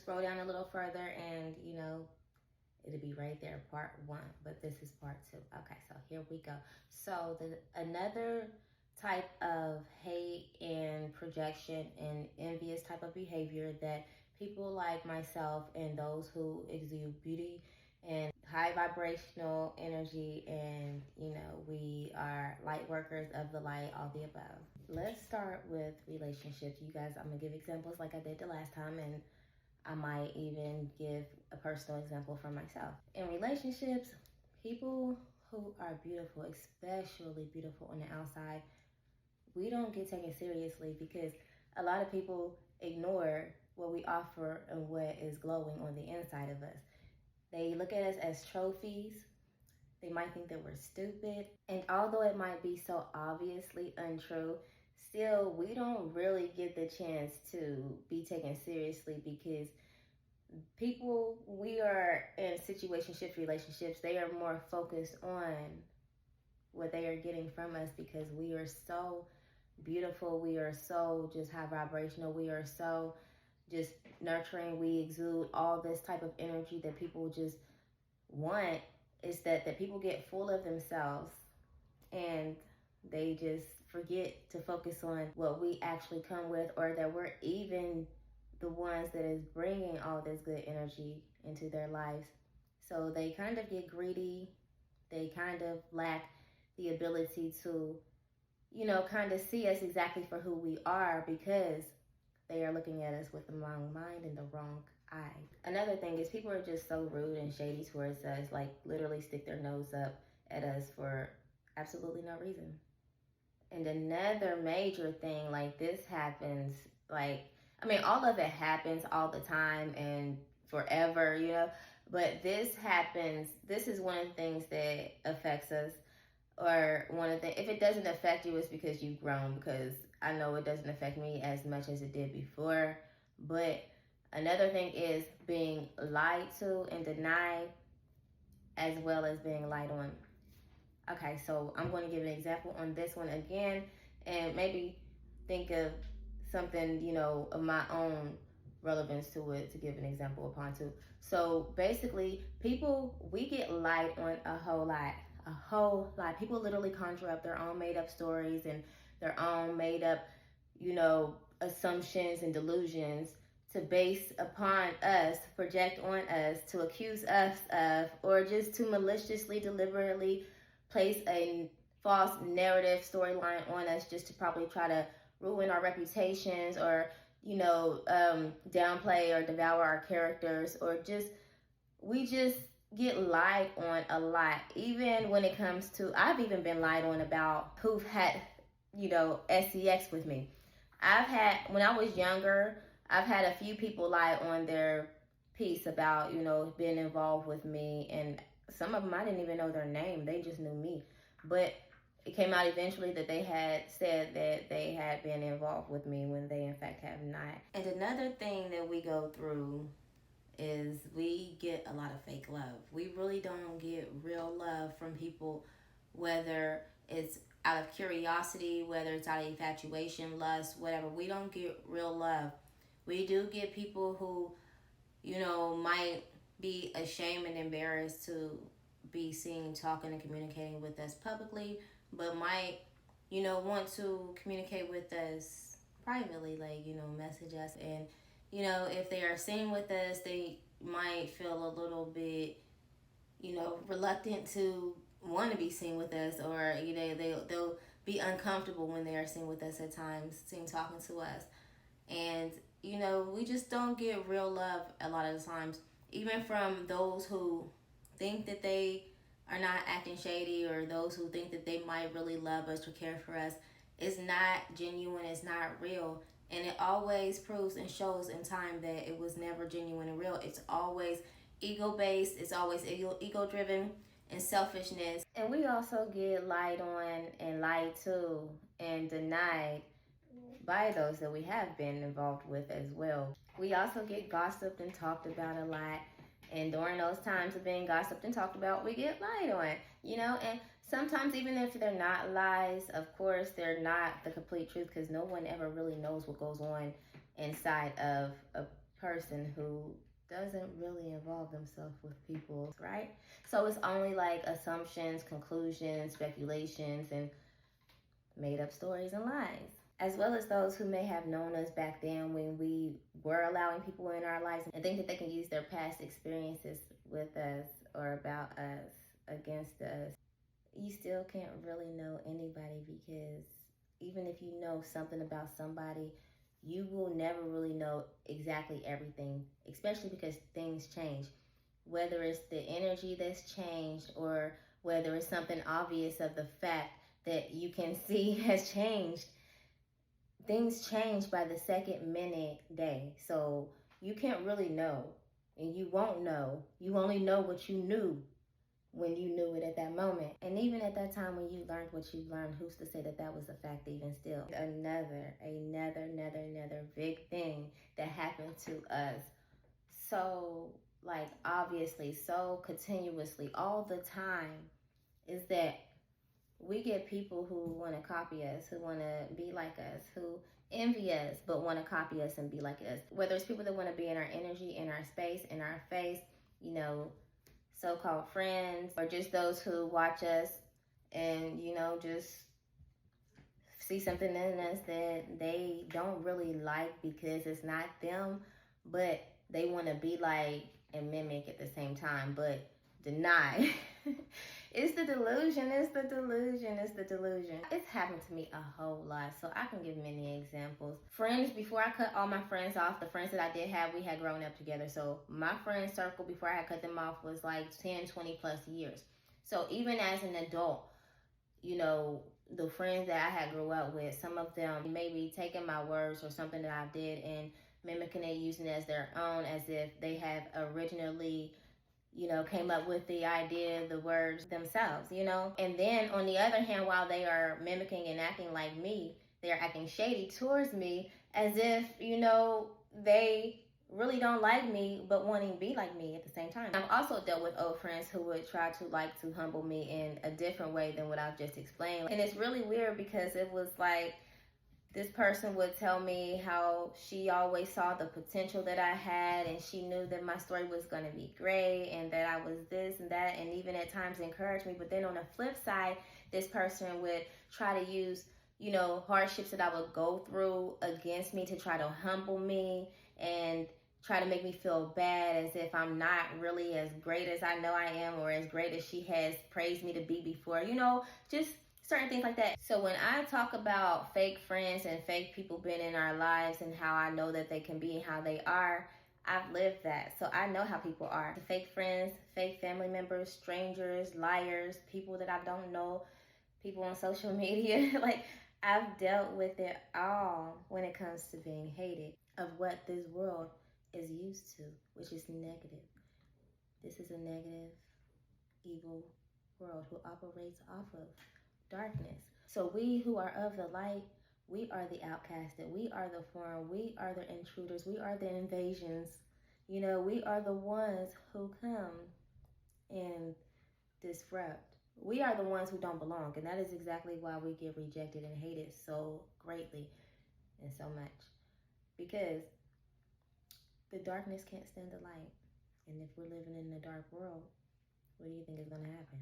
scroll down a little further and, it'll be right there, part 1, but this is part 2. Okay, so here we go. So another type of hate and projection and envious type of behavior that people like myself and those who exude beauty and high vibrational energy, and we are light workers of the light, all the above. Let's start with relationships. You guys, I'm gonna give examples like I did the last time, and I might even give a personal example from myself. In relationships, people who are beautiful, especially beautiful on the outside, we don't get taken seriously because a lot of people ignore what we offer and what is glowing on the inside of us. They look at us as trophies. They might think that we're stupid. And although it might be so obviously untrue, still, we don't really get the chance to be taken seriously because people, we are in situationships, relationships, they are more focused on what they are getting from us because we are so beautiful. We are so just high vibrational. We are so just nurturing. We exude all this type of energy that people just want. Is that people get full of themselves and they just forget to focus on what we actually come with, or that we're even the ones that is bringing all this good energy into their lives. So they kind of get greedy. They kind of lack the ability to, kind of see us exactly for who we are because they are looking at us with the wrong mind and the wrong eye. Another thing is people are just so rude and shady towards us, like literally stick their nose up at us for absolutely no reason. And another major thing, like this happens, all of it happens all the time and forever, but this happens, this is one of the things that affects us, or one of the, if it doesn't affect you, it's because you've grown, because I know it doesn't affect me as much as it did before. But another thing is being lied to and denied, as well as being lied on. Okay, so I'm going to give an example on this one again, and maybe think of something, of my own relevance to it to give an example upon too. So basically, people, we get lied on a whole lot. People literally conjure up their own made up stories and their own made up, assumptions and delusions to base upon us, project on us, to accuse us of, or just to maliciously, deliberately place a false narrative storyline on us just to probably try to ruin our reputations, or downplay or devour our characters, or we just get lied on a lot. Even when it comes to, I've even been lied on about who've had sex with me. When I was younger, I've had a few people lie on their piece about being involved with me, and some of them I didn't even know their name. They just knew me. But it came out eventually that they had said that they had been involved with me when they in fact have not. And another thing that we go through is we get a lot of fake love. We really don't get real love from people, whether it's out of curiosity, whether it's out of infatuation, lust, whatever. We don't get real love. We do get people who, might be ashamed and embarrassed to be seen talking and communicating with us publicly, but might, want to communicate with us privately, message us. And, if they are seen with us, they might feel a little bit, reluctant to want to be seen with us, or, they'll be uncomfortable when they are seen with us at times, seen talking to us. And, we just don't get real love a lot of the times, even from those who think that they are not acting shady, or those who think that they might really love us or care for us. It's not genuine, it's not real. And it always proves and shows in time that it was never genuine and real. It's always ego-based, it's always ego-driven and selfishness. And we also get lied on and lied to and denied by those that we have been involved with as well. We also get gossiped and talked about a lot. And during those times of being gossiped and talked about, we get lied on, and sometimes even if they're not lies, of course, they're not the complete truth, because no one ever really knows what goes on inside of a person who doesn't really involve themselves with people, right? So it's only like assumptions, conclusions, speculations, and made up stories and lies. As well as those who may have known us back then when we were allowing people in our lives and think that they can use their past experiences with us or about us against us. You still can't really know anybody, because even if you know something about somebody, you will never really know exactly everything, especially because things change. Whether it's the energy that's changed or whether it's something obvious of the fact that you can see has changed, things change by the second, minute, day. So you can't really know, and you won't know. You only know what you knew when you knew it at that moment. And even at that time when you learned what you learned, who's to say that that was a fact even still? Another big thing that happened to us. So, like, obviously, so continuously, all the time, is that we get people who want to copy us, who want to be like us, who envy us, but want to copy us and be like us. Whether it's people that want to be in our energy, in our space, in our face, you know, so-called friends, or just those who watch us and, you know, just see something in us that they don't really like because it's not them, but they want to be like and mimic at the same time, but deny. It's the delusion, it's the delusion, it's the delusion. It's happened to me a whole lot, so I can give many examples. Friends, before I cut all my friends off, the friends that I did have, we had grown up together. So my friend circle before I had cut them off was like 10, 20 plus years. So even as an adult, you know, the friends that I had grew up with, some of them maybe taking my words or something that I did and mimicking it, using it as their own, as if they have originally, you know, came up with the idea, the words themselves, you know. And then on the other hand, while they are mimicking and acting like me, they are acting shady towards me as if, you know, they really don't like me but wanting to be like me at the same time. I've also dealt with old friends who would try to like to humble me in a different way than what I've just explained. And it's really weird because it was like this person would tell me how she always saw the potential that I had, and she knew that my story was going to be great and that I was this and that, and even at times encourage me. But then on the flip side, this person would try to use, you know, hardships that I would go through against me to try to humble me and try to make me feel bad, as if I'm not really as great as I know I am, or as great as she has praised me to be before, you know, just certain things like that. So when I talk about fake friends and fake people being in our lives and how I know that they can be and how they are, I've lived that. So I know how people are. The fake friends, fake family members, strangers, liars, people that I don't know, people on social media. Like, I've dealt with it all when it comes to being hated, of what this world is used to, which is negative. This is a negative, evil world who operates off of darkness. So we who are of the light, we are the outcasted, we are the foreign, we are the intruders, we are the invasions. You know, we are the ones who come and disrupt. We are the ones who don't belong, and that is exactly why we get rejected and hated so greatly and so much. Because the darkness can't stand the light. And if we're living in a dark world, what do you think is going to happen?